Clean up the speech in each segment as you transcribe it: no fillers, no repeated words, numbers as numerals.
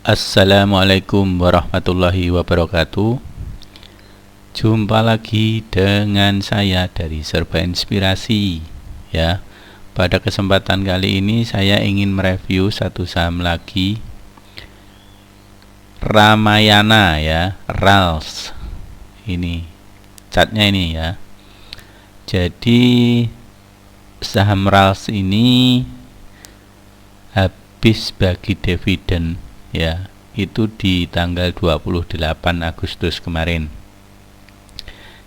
Assalamualaikum warahmatullahi wabarakatuh. Jumpa lagi dengan saya dari Serba Inspirasi. Ya, pada kesempatan kali ini saya ingin mereview satu saham lagi, Ramayana ya, RALS. Ini catnya ini ya. Jadi saham RALS ini habis bagi dividen ya, itu di tanggal 28 Agustus kemarin.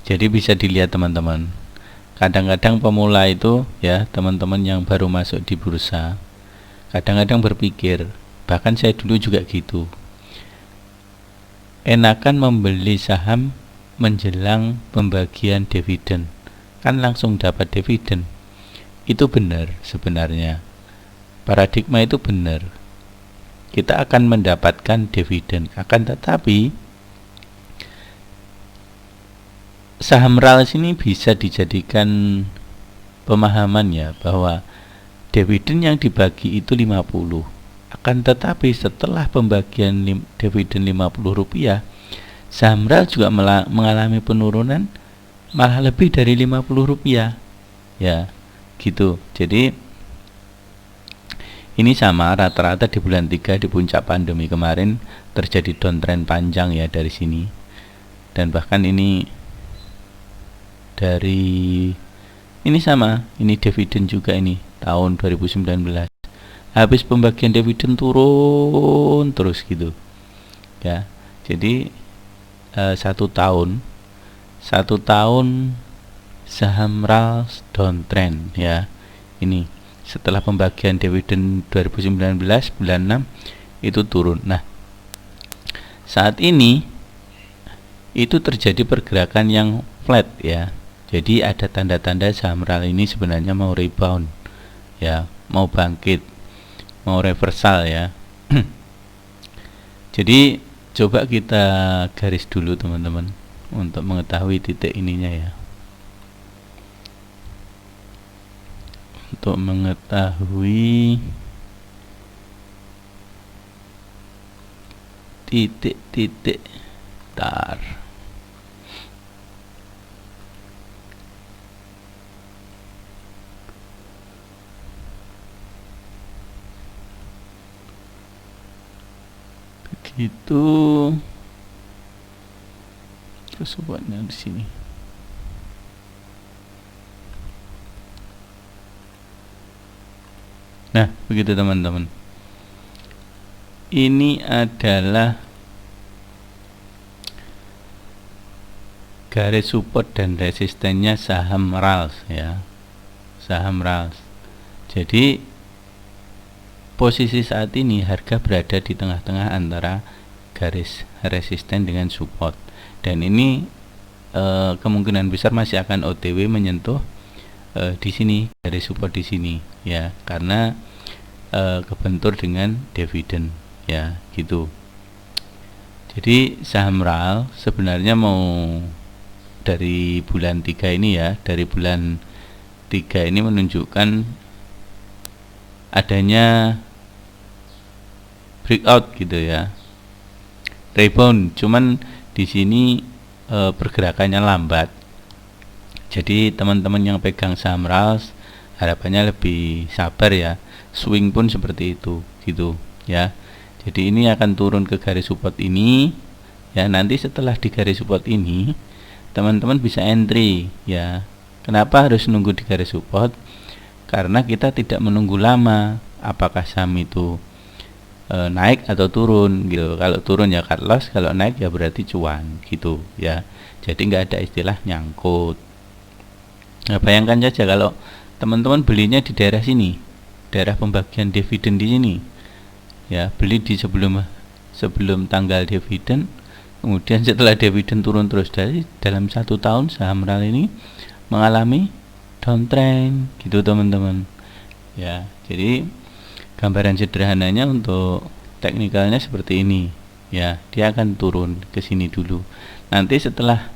Jadi bisa dilihat teman-teman, kadang-kadang pemula itu ya, teman-teman yang baru masuk di bursa, kadang-kadang berpikir, bahkan saya dulu juga gitu, enakan membeli saham menjelang pembagian dividen, kan langsung dapat dividen. Itu benar sebenarnya, paradigma itu benar, kita akan mendapatkan dividen. Akan tetapi saham RALS ini bisa dijadikan pemahaman ya, bahwa dividen yang dibagi itu 50. Akan tetapi setelah pembagian dividen Rp50, saham RALS juga mengalami penurunan malah lebih dari Rp50 ya, gitu. Jadi ini sama rata-rata di bulan 3 di puncak pandemi kemarin terjadi downtrend panjang ya dari sini. Dan bahkan ini dari ini sama, ini dividen juga ini tahun 2019. Habis pembagian dividen turun terus gitu. Ya. Jadi satu tahun saham RALS downtrend ya. Ini setelah pembagian dividen 2019 bulan 6 itu turun. Nah, saat ini itu terjadi pergerakan yang flat ya. Jadi ada tanda-tanda saham RALS ini sebenarnya mau rebound ya, mau bangkit, mau reversal ya. Jadi coba kita garis dulu teman-teman untuk mengetahui titik ininya ya. Untuk mengetahui titik-titik tar. Begitu. Terus buatnya di sini. Nah, begitu teman-teman. Ini adalah garis support dan resistennya saham RALS ya. Saham RALS. Jadi posisi saat ini harga berada di tengah-tengah antara garis resisten dengan support. Dan ini kemungkinan besar masih akan OTW menyentuh di sini, garis support di sini ya, karena kebentur dengan dividen ya, gitu. Jadi saham RALS sebenarnya mau dari bulan 3 ini ya, dari bulan 3 ini menunjukkan adanya breakout gitu ya, rebound, cuman di sini pergerakannya lambat. Jadi teman-teman yang pegang saham RALS harapannya lebih sabar ya, swing pun seperti itu gitu ya. Jadi ini akan turun ke garis support ini ya. Nanti setelah di garis support ini teman-teman bisa entry ya. Kenapa harus nunggu di garis support? Karena kita tidak menunggu lama apakah saham itu naik atau turun gitu. Kalau turun ya cut loss, kalau naik ya berarti cuan gitu ya. Jadi nggak ada istilah nyangkut. Nah, bayangkan saja kalau teman-teman belinya di daerah sini, daerah pembagian dividen di sini ya, beli di sebelum tanggal dividen, kemudian setelah dividen turun terus. Dari dalam 1 tahun saham RALS ini mengalami downtrend gitu teman-teman ya. Jadi gambaran sederhananya untuk teknikalnya seperti ini ya, dia akan turun ke sini dulu. Nanti setelah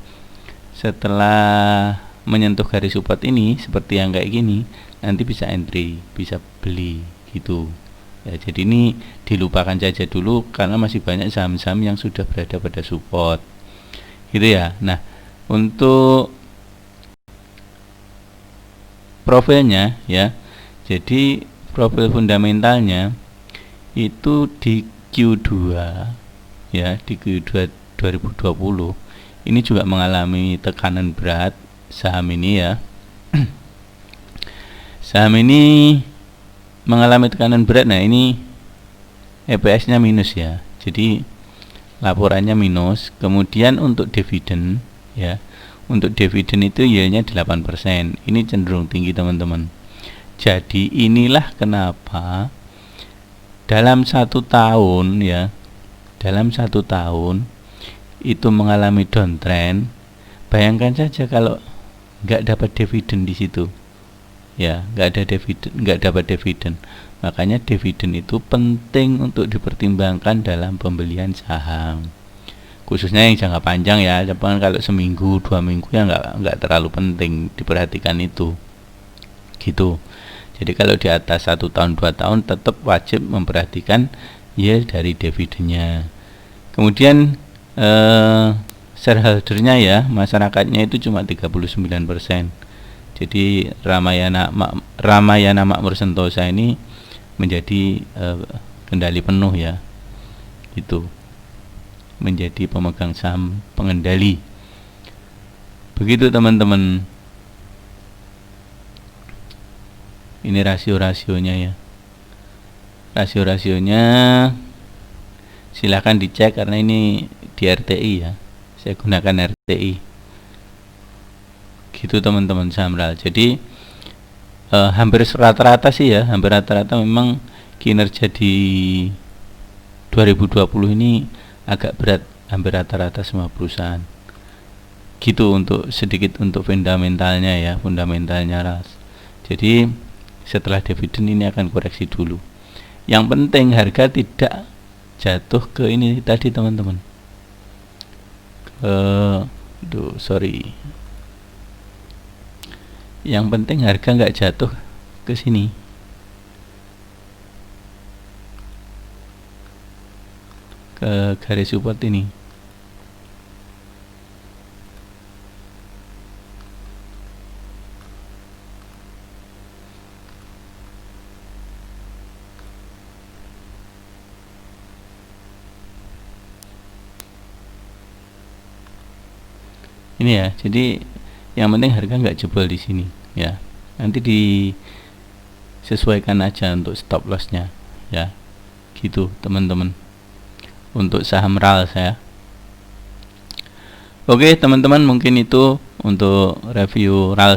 menyentuh garis support ini seperti yang kayak gini, nanti bisa entry, bisa beli gitu ya. Jadi ini dilupakan saja dulu karena masih banyak saham-saham yang sudah berada pada support gitu ya. Nah, untuk profilnya ya, jadi profil fundamentalnya itu di Q2 ya, di Q2 2020 ini juga mengalami tekanan berat saham ini ya. Saham ini mengalami tekanan berat. Nah, ini EPS nya minus ya, jadi laporannya minus. Kemudian untuk dividen ya, untuk dividen itu yieldnya 8%. Ini cenderung tinggi teman-teman. Jadi inilah kenapa dalam 1 tahun ya, dalam 1 tahun itu mengalami downtrend. Bayangkan saja kalau nggak dapat dividen di situ ya, nggak dapat dividen. Makanya dividen itu penting untuk dipertimbangkan dalam pembelian saham, khususnya yang jangka panjang ya. Jangan kalau seminggu 2 minggu ya nggak terlalu penting diperhatikan itu gitu. Jadi kalau di atas 1 tahun 2 tahun tetap wajib memperhatikan yield dari dividennya. Kemudian shareholdernya ya, masyarakatnya itu cuma 39%. Jadi Ramayana Makmur Sentosa ini menjadi kendali penuh ya, itu menjadi pemegang saham pengendali. Begitu teman-teman. Ini rasio-rasionya ya. Rasio-rasionya silahkan dicek karena ini di RTI ya. Saya gunakan RTI. Gitu teman-teman Samral. Jadi hampir rata-rata sih ya, hampir rata-rata memang kinerja di 2020 ini agak berat, hampir rata-rata semua perusahaan. Gitu untuk sedikit untuk fundamentalnya ya, fundamentalnya RAS. Jadi setelah dividen ini akan koreksi dulu. Yang penting harga tidak jatuh ke ini tadi teman-teman. Yang penting harga nggak jatuh ke sini, ke garis support ini. Ini ya, jadi yang penting harga nggak jebol di sini ya. Nanti disesuaikan aja untuk stop lossnya ya, gitu teman-teman. Untuk saham RAL saya. Oke teman-teman, mungkin itu untuk review RAL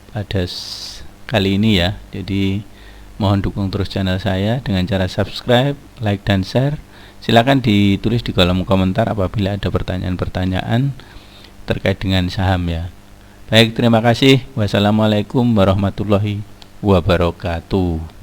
pada kali ini ya. Jadi mohon dukung terus channel saya dengan cara subscribe, like dan share. Silakan ditulis di kolom komentar apabila ada pertanyaan-pertanyaan terkait dengan saham ya. Baik, terima kasih. Wassalamualaikum warahmatullahi wabarakatuh.